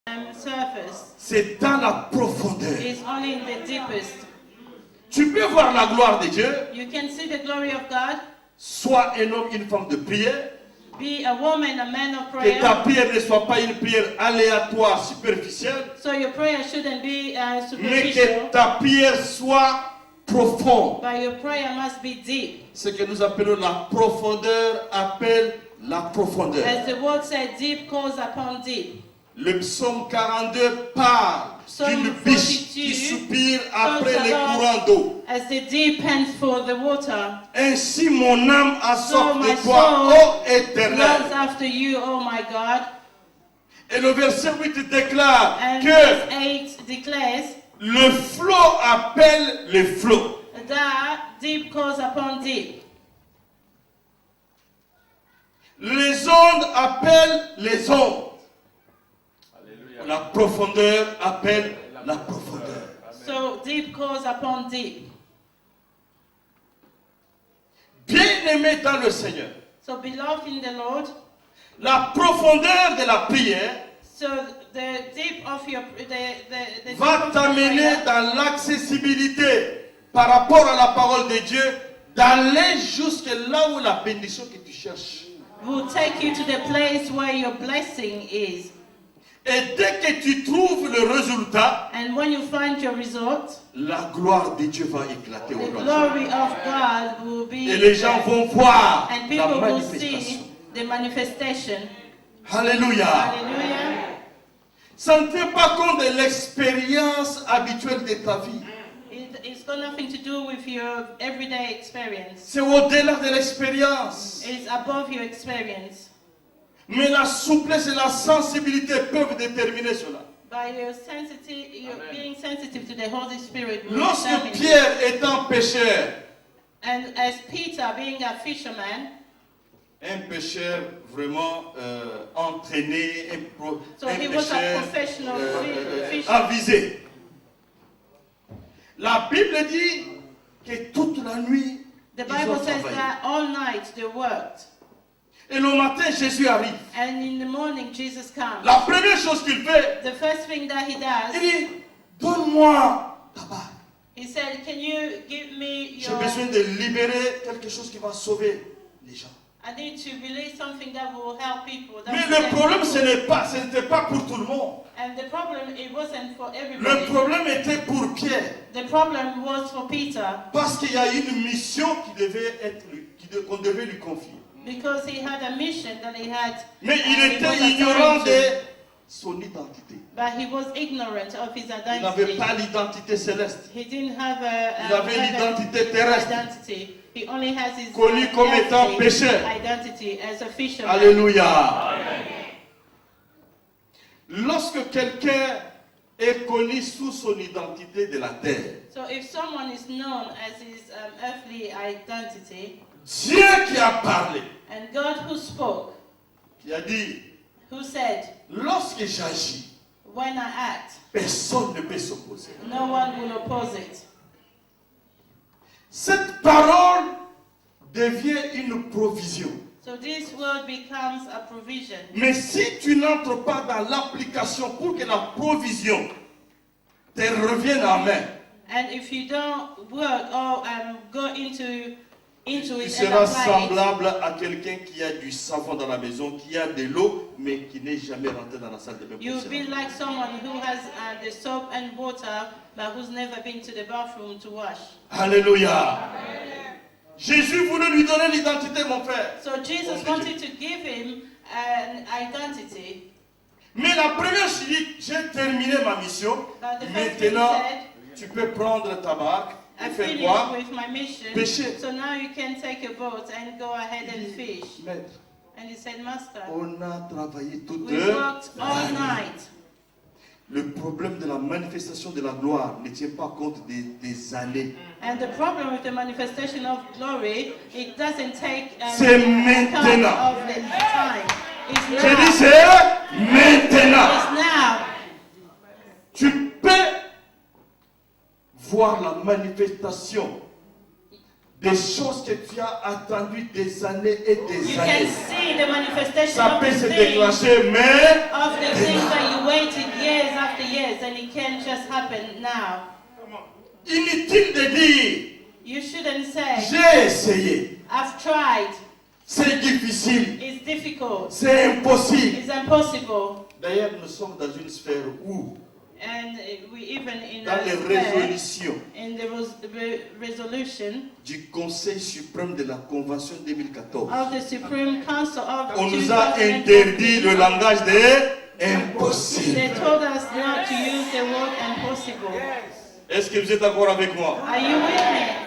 surface. C'est dans la profondeur. It's only in the deepest. Tu peux voir la gloire de Dieu, You can see the glory of God. soit un homme, une femme de prière, Be a woman, a man of que ta prayer. prière ne soit pas une prière aléatoire, superficielle, So your prayer shouldn't be mais superficial, que ta prière soit profonde. but your prayer must be deep. Ce que nous appelons la profondeur appelle la profondeur. As the word said, deep calls upon deep. Le psaume 42 parle Psalm d'une biche 42 qui soupire après talks les about courants d'eau. As the deep pants for the water, Ainsi mon âme a soif so my de toi, soul ô Éternel. runs after you, oh my God. Et le verset 8 déclare And que verse 8 declares le flot appelle le flot. that deep calls upon deep. Les ondes appellent les ondes. La profondeur appelle la profondeur. So deep calls upon deep. Bien-aimé dans le Seigneur, So beloved in the Lord, la profondeur de la prière so the deep of your the deep va of your t'amener prayer dans l'accessibilité par rapport à la parole de Dieu, d'aller jusque là où la bénédiction que tu cherches. will take you to the place where your blessing is. Et dès que tu trouves le résultat, And when you find your result, la gloire de Dieu va éclater the au grand jour. glory of God will be Et les gens vont voir and la people will manifestation. see the manifestation. Alléluia. Hallelujah. Ça ne tient pas compte de l'expérience habituelle de ta vie. It's got nothing to do with your everyday experience. C'est au-delà de l'expérience. It's above your experience. Mais la souplesse et la sensibilité peuvent déterminer cela. By your being sensitive to the Holy Spirit will Lorsque determine it. Pierre étant pécheur, And as Peter, being a fisherman, un pécheur vraiment entraîné, so un he was a pécheur professional fisherman. avisé. La Bible dit que toute la nuit, The ils ont Bible says travaillé. that all night they worked. Et le matin, Jésus arrive. And in the morning, Jesus comes. La première chose qu'il fait, The first thing that he il does, dit, donne-moi ta barque. he said, can you give me J'ai your... besoin de libérer quelque chose qui va sauver les gens. I need to release something that will help people. that Mais will le save problème, people. ce n'était pas pour tout le monde. And the problem, it wasn't for Le everybody. problème était pour Pierre. The problem was for Peter, Parce qu'il y a une mission qu'on devait lui confier. because he had a mission that he had. Mais il he était was ignorant assigned de to. son identité. But he was ignorant of his Il n'avait identity. pas l'identité céleste. He didn't have Il avait l'identité terrestre. identity. He only has his Connu comme étant earthly pécheur. identity as a fisherman. Alléluia. Lorsque quelqu'un est connu sous son identité de la terre, So if someone is known as his earthly identity, Dieu qui a parlé, and God who spoke, qui a dit, who said, lorsque j'agis, when I act, personne ne peut s'opposer. no one will oppose it. Cette parole devient une provision. So this word becomes a provision. Mais si tu n'entres pas dans l'application pour que la provision te revienne en main, And if you don't work or go into tu it and seras apply semblable à quelqu'un qui a du savon dans la maison, qui a de l'eau, mais qui n'est jamais rentré dans la salle de bain. it, you'll be like someone who has the soap and water, but who's never been to the bathroom to wash. Alléluia. Jésus voulait lui donner l'identité, mon frère. So Jesus wanted to give him an identity. Mais la première chose, j'ai terminé ma mission. But the first thing he Maintenant, said, tu peux prendre ta barque et I faire finished quoi? with my mission. Pêcher. So now you can take a boat and go ahead and fish. Maître, And he said, Master, on a travaillé toute we worked all la nuit. night. Le problème de la manifestation de la gloire ne tient pas compte des années. And the problem with the manifestation of glory, it doesn't take C'est account maintenant. of the time. It's J'ai dit now. c'est maintenant. It's now. Tu peux voir la manifestation des choses que tu as attendues des années et You des can années. see the manifestation Ça of peut the se things déclencher, mais that you waited years and it can't just happen now. Inutile de dire, You shouldn't say, j'ai essayé, I've tried, c'est difficile, it's difficult, c'est impossible. it's impossible. D'ailleurs, nous sommes dans une sphère où, And we even in dans les a sphere, résolutions in the resolution du Conseil suprême de la Convention 2014, of the Supreme Council of on nous a 2014, interdit le langage de impossible. they told us not to use the word impossible. Est-ce que vous êtes d'accord avec moi? Are you with me?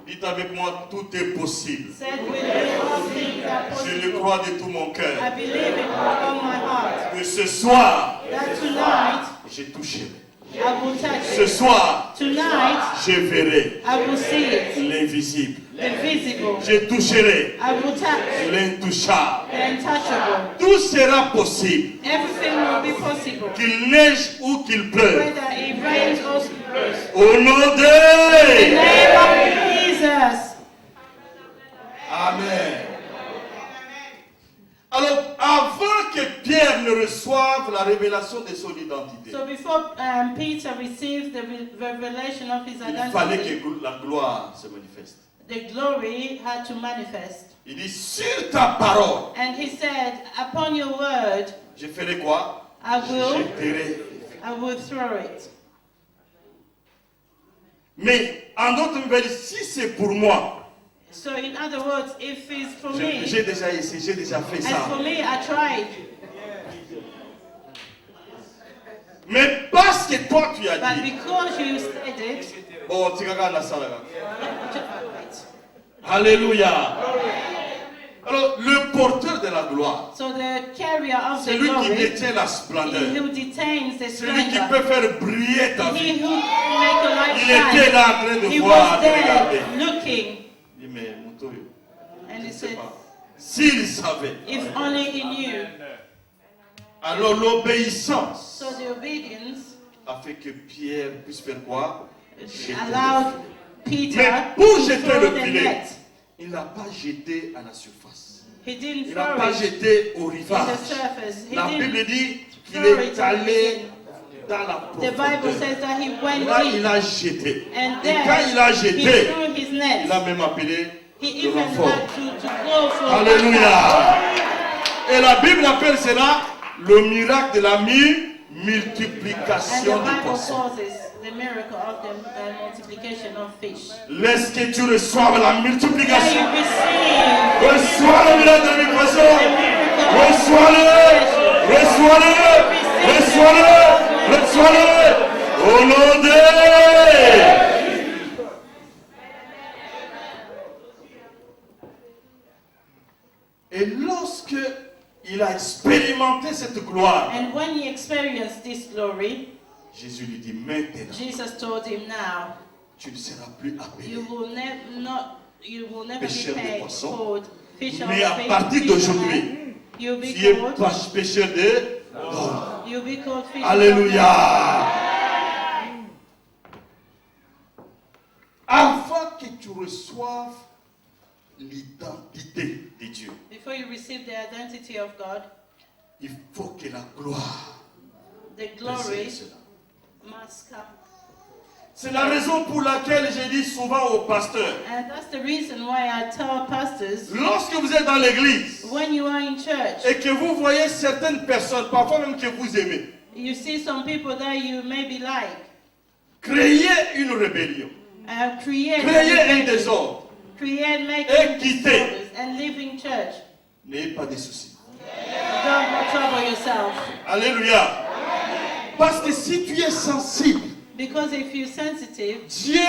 Dites avec moi, tout est possible. Said with me, all things are Je le possible. crois de tout mon I cœur. believe it with all my heart Que ce soir, that tonight je toucherai. I will touch Ce it. soir, Tonight je verrai I will see it, l'invisible. the visible. Je toucherai I will touch l'intouchable. the untouchable. Tout sera possible. Everything will be possible. Qu'il neige ou qu'il pleuve. Whether it rains or snows. Au nom In the de... name of Jesus. Amen. Alors, avant que Pierre ne reçoive la révélation de son identité, So before Peter received the revelation of his il fallait identity, que la gloire se manifeste. the glory had to manifest. Il dit, sur ta parole, And he said, upon your word, je ferai quoi? I will, Je I will throw it. Mais en d'autres nouvelles, si c'est pour moi, So in other words, if it's for me, j'ai déjà essayé, j'ai déjà fait as ça. for me, I tried. Mais parce que toi tu as But dit, because you said it, bon, tu regardes la salle là. right. Alléluia. Alors, le porteur de la gloire, So the carrier of the c'est lui qui glory, détient la splendeur, he who detains the c'est lui qui splendor, peut faire briller ta he vie. who make a light Il était shine, là en train de he voir, was de there regarder. looking, Il dit, mais Moutoyo, and je he ne sais said, pas. S'il savait, if only he knew. alors l'obéissance So the obedience a fait que Pierre puisse faire quoi? allowed Peter Mais pour to jeter throw le the filet, net. il n'a pas jeté à la surface. He didn't Il n'a throw pas it jeté au in rivage. the surface. He La didn't. Bible dit qu'il throw est it allé dans la The Bible profondeur. says that he went Là, deep, il a jeté. and Et quand il a there he jeté, threw his il a net. même appelé He le even renfort. had to go for Alléluia. Et la Bible appelle cela le miracle de la And multiplication the des Bible poissons. calls this the miracle of the multiplication of fish. Laisse que tu reçoives la That multiplication. you receive Reçois le miracle des poissons. the miracle of Reçois-le. Reçois-le. Reçois-le. Reçois-le. Au nom de... Et lorsque il a expérimenté cette gloire, And when he experienced this glory, Jésus lui dit, maintenant, Jesus told him, now tu ne seras plus appelé. you will never be Pêcheur de paid poissons. called fisher Mais à of partir fish, d'aujourd'hui, you'll be tu es called pécheur de d'hommes. you'll be called fisher of Alléluia. Avant que tu reçoives l'identité de Dieu, Before you receive the identity of God, il faut que la gloire the glory précède cela. must come. C'est la raison pour laquelle je dis souvent aux pasteurs, And that's the reason why I tell pastors, lorsque vous êtes dans l'église when you are in church, et que vous voyez certaines personnes, parfois même que vous aimez, you see some people that you maybe like, créer une rébellion, create créer un désordre, make et quitter. disorders and live in church. n'ayez pas de soucis. Don't trouble yourself. Alléluia. Parce que si tu es sensible, Because if you're sensitive, Dieu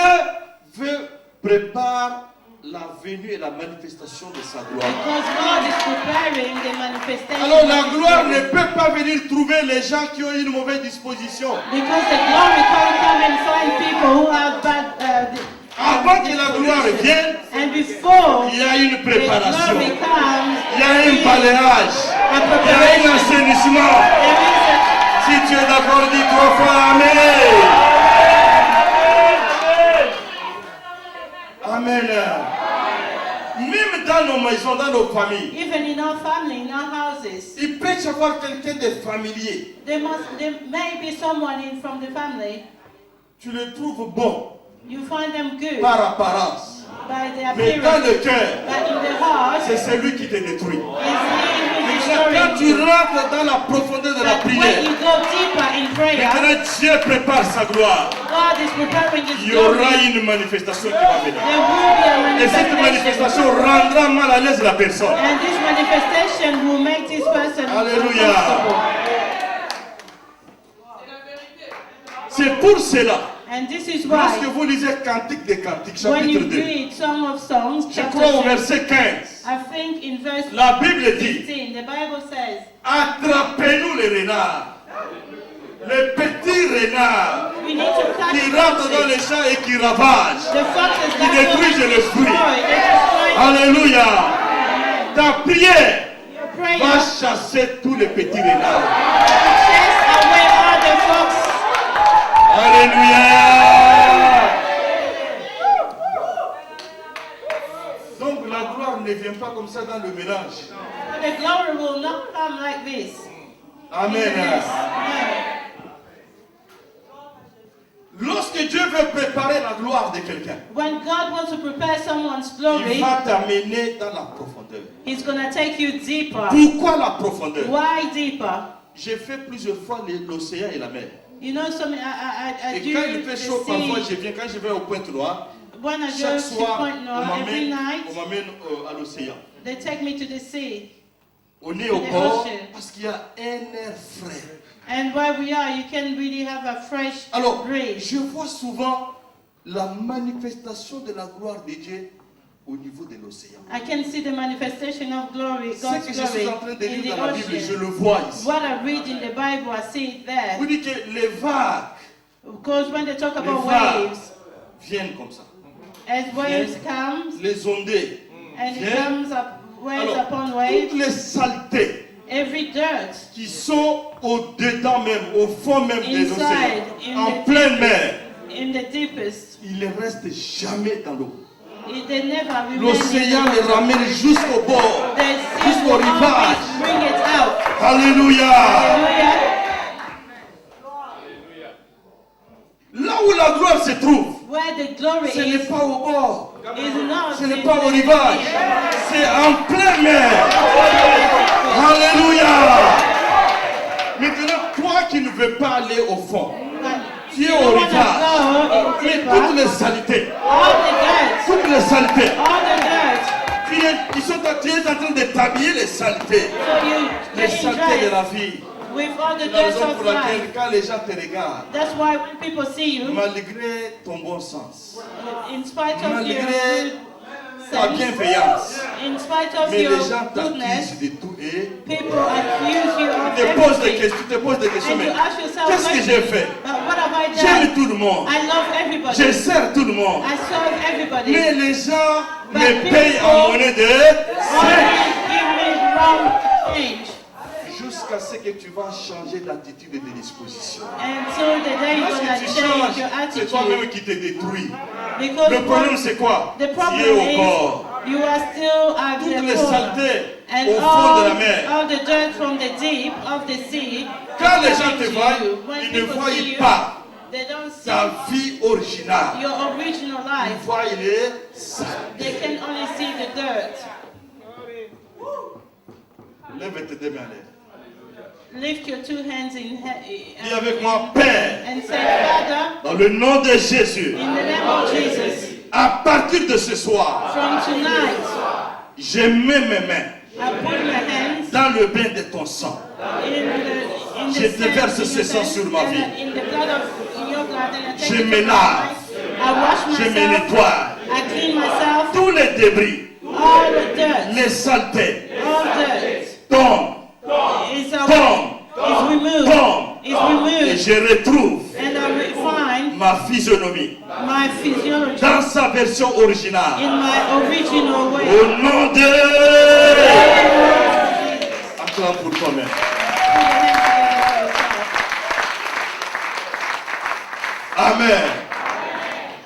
veut préparer la venue et la manifestation de sa gloire. because God is preparing the manifestation. Alors of la His gloire glory. ne peut pas venir trouver les gens qui ont une mauvaise disposition. Because the glory can't come and find people who have bad. Avant que la gloire vienne, And before il y a une the préparation. glory comes, Il y a un balayage. a Il y a un preparation. assainissement. There Si tu es d'accord, dis 3 fois Amen. Amen. Même dans nos maisons, dans nos familles, is even in our family, in our houses. il peut peut y avoir quelqu'un de familier. There may be someone from the family. Tu le trouves bon You find them good par apparence. by their Mais dans appearance, le cœur, but in the heart, c'est celui qui te détruit. it's he who's Quand destroying tu you. rentres dans la profondeur de la But when prière, you go deeper in prayer, maintenant Dieu prépare sa gloire. God is preparing Il His y glory. aura une manifestation qui va venir. There will be a Et cette manifestation rendra mal à l'aise la personne. and this manifestation will make this person Alléluia. uncomfortable. C'est pour cela, And this is lorsque why vous lisez Cantique des Cantiques, when you chapitre 2, read Song of Songs, je chapter crois au 6, verset 15, I think in verse la Bible dit, 16, the Bible says, attrapez-nous les renards, les petits renards we need to catch qui rentrent dans foxes. les champs et qui ravagent. The foxes Qui that détruisent will l'esprit. destroy. They destroy Alléluia. Ta prière your prayer. va chasser tous les petits renards. Chase away all the foxes. Alléluia. Donc la gloire ne vient pas comme ça dans le mélange. The glory will not come like this. Amen. Amen. Lorsque Dieu veut préparer la gloire de quelqu'un, When God wants to prepare someone's il glory, va t'amener dans la profondeur. He's going to take you deeper. Pourquoi la profondeur? Why deeper? J'ai fait plusieurs fois l'océan et la mer. You know, I Et do quand il fait the chaud, parfois sea. quand je vais au Pointe-Noire, When I chaque go to soir, Point on Noir, every m'amène night, à l'océan. they take me to the sea. On est au The port ocean. parce qu'il y a un air frais. And where we are, you can really have a fresh Alors, breeze. je vois souvent la manifestation de la gloire de Dieu au niveau de l'océan. I can see the manifestation of glory, Ce God's que je suis en train glory de in lire the dans la Bible, je ocean. le vois ici. What I read in the Bible, I see it there. Vous dites que les vagues Because when they talk Les about vagues. waves, viennent comme ça. as waves comes, Les ondées. and it Viennent. comes up waves Alors, upon waves, toutes les saletés every dirt qui sont au-dedans même, au fond même des Inside, océans, in en the pleine mer, in the deepest, ils ne restent jamais dans l'eau. they never remain in L'océan the les water. ramène jusqu'au bord, The sea jusqu'au will always rivage. bring it out. Alléluia. Hallelujah. Là où la gloire se trouve, Where the glory ce n'est is pas au bord, not ce n'est in pas au the rivage, c'est en pleine mer. Alléluia. Maintenant, toi qui ne veux pas aller au fond, tu es au rivage, mais toutes les saletés, All the dirt, toutes les saletés, all the dirt. tu es en train de t'habiller les saletés, So you les get saletés de la dressed vie. with all the C'est la dirt raison of pour life. laquelle quand les gens te regardent, That's why when people see you, malgré ton bon sens, in spite of your malgré good ta sense, bienveillance, in spite of mais your les gens goodness, t'accusent de tout et people accuse you of tu te poses des everything. questions, tu te poses des questions, And mais you ask yourself, qu'est-ce que j'ai fait? but what have I J'aime done? tout le monde, I love je everybody. sers tout le monde, I serve everybody. mais les gens But me people payent en monnaie de Always give me wrong change jusqu'à ce que tu vas changer d'attitude et de disposition. until the day you're Parce gonna que tu change changes, your c'est toi-même attitude. qui te détruis. Because Le problème c'est quoi? the Tu problem es au is bord. you are still at Toutes the les corner. saletés And au fond de la mer. all the dirt from the deep of the sea. Quand les is gens coming te to voient, you. When ils ne people voient see you, pas they don't see ta vie originale. your original Ils life. voient les saletés. They can only see the dirt. Lève tes deux mains en l'air. Lift your two hands Dis avec moi, Père, and say, Father, dans le nom de Jésus, in the name of Jesus, à partir de ce soir, from tonight, je mets mes mains I put my hands dans le bain de ton sang. in Je the déverse sand, in ce your sang sand, sur ma and vie. in the blood of your blood, and I take Je it me from my lave. life. I wash Je me myself. nettoie. I clean myself. Tous les débris, All the dirt, les saletés, all dirt tombent, is tombent, removed. tombent. Is Et removed. je retrouve And I refine ma physionomie my physiology dans sa version originale. in my original way. Au nom de... Acclame pour toi-même. Put your hands together for yourself. Amen.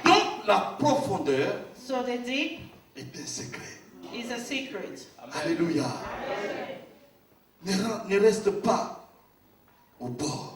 Donc la profondeur So the deep est un secret. is a secret. Alléluia. Ne reste pas au bord.